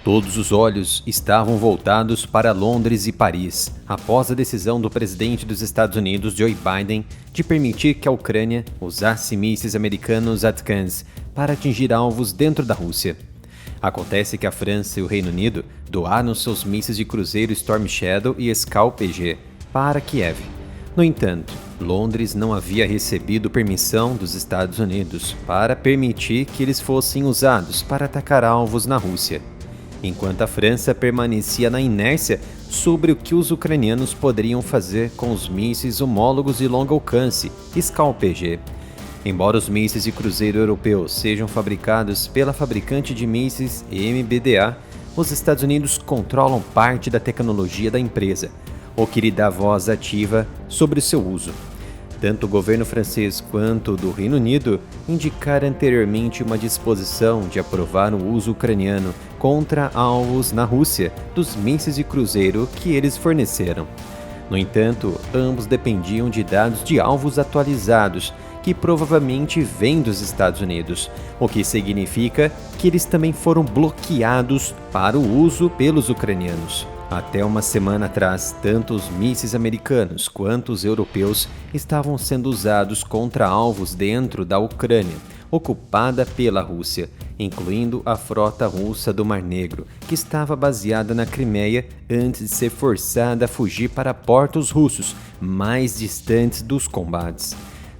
Todos os olhos estavam voltados para Londres e Paris, após a decisão do presidente dos Estados Unidos, Joe Biden, de permitir que a Ucrânia usasse mísseis americanos ATACMS para atingir alvos dentro da Rússia. Acontece que a França e o Reino Unido doaram seus mísseis de cruzeiro Storm Shadow e Scalp-G para Kiev. No entanto, Londres não havia recebido permissão dos Estados Unidos para permitir que eles fossem usados para atacar alvos na Rússia, enquanto a França permanecia na inércia sobre o que os ucranianos poderiam fazer com os mísseis homólogos de longo alcance Scalp-G. Embora os mísseis de cruzeiro europeus sejam fabricados pela fabricante de mísseis MBDA, os Estados Unidos controlam parte da tecnologia da empresa, o que lhe dá voz ativa sobre seu uso. Tanto o governo francês quanto o do Reino Unido indicaram anteriormente uma disposição de aprovar o uso ucraniano contra alvos na Rússia dos mísseis de cruzeiro que eles forneceram. No entanto, ambos dependiam de dados de alvos atualizados, que provavelmente vêm dos Estados Unidos, o que significa que eles também foram bloqueados para o uso pelos ucranianos. Até uma semana atrás, tanto os mísseis americanos quanto os europeus estavam sendo usados contra alvos dentro da Ucrânia, ocupada pela Rússia, incluindo a frota russa do Mar Negro, que estava baseada na Crimeia antes de ser forçada a fugir para portos russos mais distantes dos combates.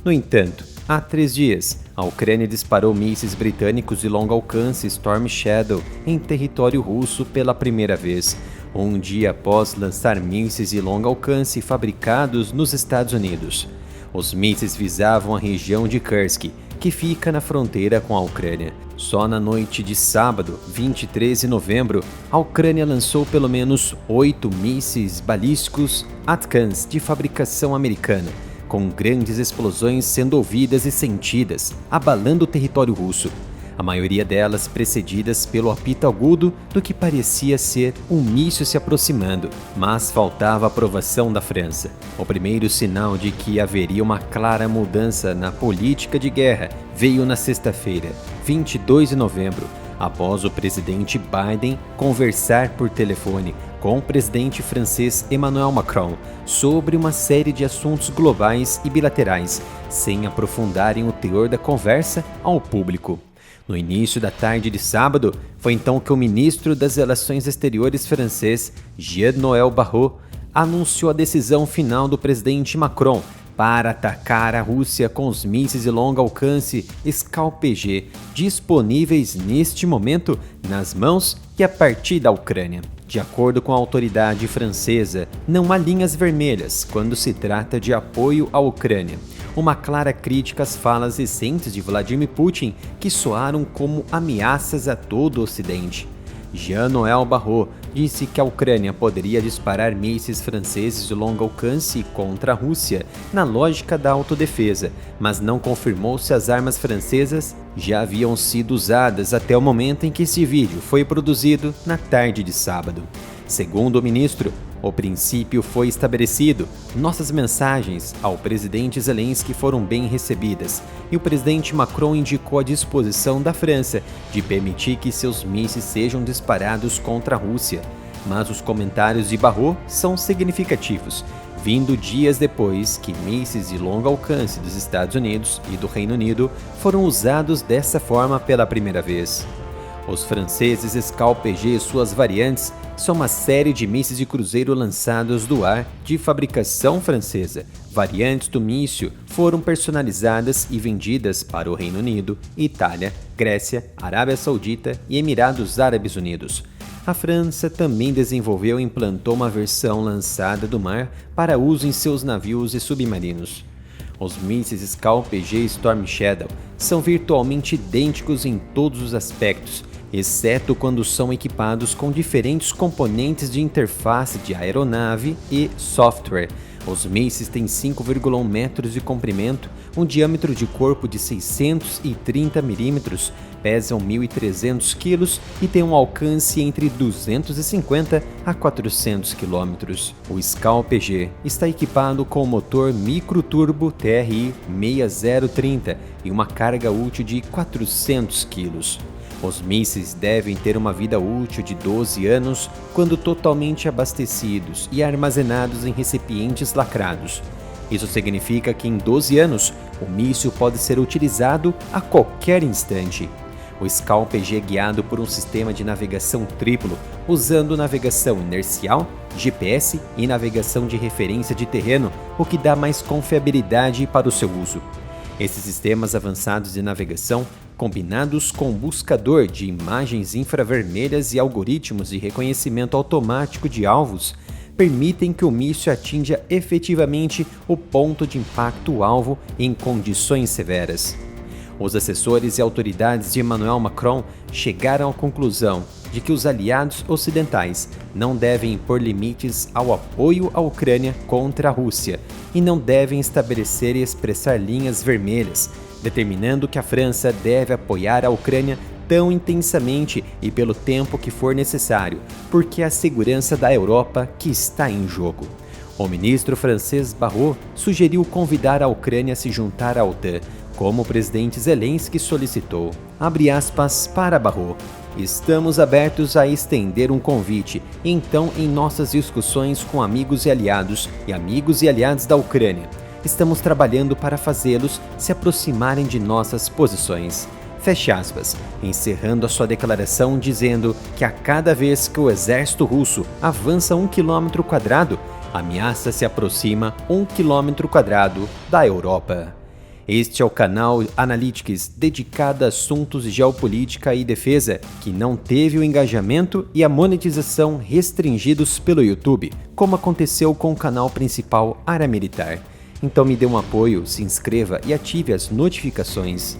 No entanto, há 3 dias, a Ucrânia disparou mísseis britânicos de longo alcance Storm Shadow em território russo pela primeira vez, um dia após lançar mísseis de longo alcance fabricados nos Estados Unidos. Os mísseis visavam a região de Kursk, que fica na fronteira com a Ucrânia. Só na noite de sábado, 23 de novembro, a Ucrânia lançou pelo menos 8 mísseis balísticos ATACMS de fabricação americana, com grandes explosões sendo ouvidas e sentidas, abalando o território russo. A maioria delas precedidas pelo apito agudo do que parecia ser um míssil se aproximando, mas faltava a aprovação da França. O primeiro sinal de que haveria uma clara mudança na política de guerra veio na sexta-feira, 22 de novembro, após o presidente Biden conversar por telefone com o presidente francês Emmanuel Macron sobre uma série de assuntos globais e bilaterais, sem aprofundarem o teor da conversa ao público. No início da tarde de sábado, foi então que o ministro das Relações Exteriores francês, Jean-Noël Barrot, anunciou a decisão final do presidente Macron para atacar a Rússia com os mísseis de longo alcance Scalp-G, disponíveis neste momento nas mãos e a partir da Ucrânia. De acordo com a autoridade francesa, não há linhas vermelhas quando se trata de apoio à Ucrânia. Uma clara crítica às falas recentes de Vladimir Putin, que soaram como ameaças a todo o Ocidente. Jean-Noël Barrot disse que a Ucrânia poderia disparar mísseis franceses de longo alcance contra a Rússia na lógica da autodefesa, mas não confirmou se as armas francesas já haviam sido usadas até o momento em que esse vídeo foi produzido na tarde de sábado. Segundo o ministro, o princípio foi estabelecido, nossas mensagens ao presidente Zelensky foram bem recebidas e o presidente Macron indicou a disposição da França de permitir que seus mísseis sejam disparados contra a Rússia. Mas os comentários de Barrot são significativos, vindo dias depois que mísseis de longo alcance dos Estados Unidos e do Reino Unido foram usados dessa forma pela primeira vez. Os franceses Scalp-G e suas variantes são uma série de mísseis de cruzeiro lançados do ar de fabricação francesa. Variantes do míssil foram personalizadas e vendidas para o Reino Unido, Itália, Grécia, Arábia Saudita e Emirados Árabes Unidos. A França também desenvolveu e implantou uma versão lançada do mar para uso em seus navios e submarinos. Os mísseis Scalp-G e Storm Shadow são virtualmente idênticos em todos os aspectos, exceto quando são equipados com diferentes componentes de interface de aeronave e software. Os mísseis têm 5,1 metros de comprimento, um diâmetro de corpo de 630 mm, pesam 1.300 kg e têm um alcance entre 250 a 400 km. O Scalp-G está equipado com o motor microturbo TRI 6030 e uma carga útil de 400 kg. Os mísseis devem ter uma vida útil de 12 anos quando totalmente abastecidos e armazenados em recipientes lacrados. Isso significa que em 12 anos, o míssil pode ser utilizado a qualquer instante. O Scalp-G é guiado por um sistema de navegação triplo, usando navegação inercial, GPS e navegação de referência de terreno, o que dá mais confiabilidade para o seu uso. Esses sistemas avançados de navegação, combinados com buscador de imagens infravermelhas e algoritmos de reconhecimento automático de alvos, permitem que o míssil atinja efetivamente o ponto de impacto-alvo em condições severas. Os assessores e autoridades de Emmanuel Macron chegaram à conclusão de que os aliados ocidentais não devem impor limites ao apoio à Ucrânia contra a Rússia e não devem estabelecer e expressar linhas vermelhas, determinando que a França deve apoiar a Ucrânia tão intensamente e pelo tempo que for necessário, porque é a segurança da Europa que está em jogo. O ministro francês Barrot sugeriu convidar a Ucrânia a se juntar à OTAN, como o presidente Zelensky solicitou. Abre aspas para Barrot. Estamos abertos a estender um convite, então, em nossas discussões com amigos e aliados da Ucrânia. Estamos trabalhando para fazê-los se aproximarem de nossas posições. Fecha aspas, encerrando a sua declaração dizendo que a cada vez que o exército russo avança 1 km², a ameaça se aproxima 1 km² da Europa. Este é o canal Analytics dedicado a assuntos de geopolítica e defesa que não teve o engajamento e a monetização restringidos pelo YouTube, como aconteceu com o canal principal Área Militar. Então me dê um apoio, se inscreva e ative as notificações.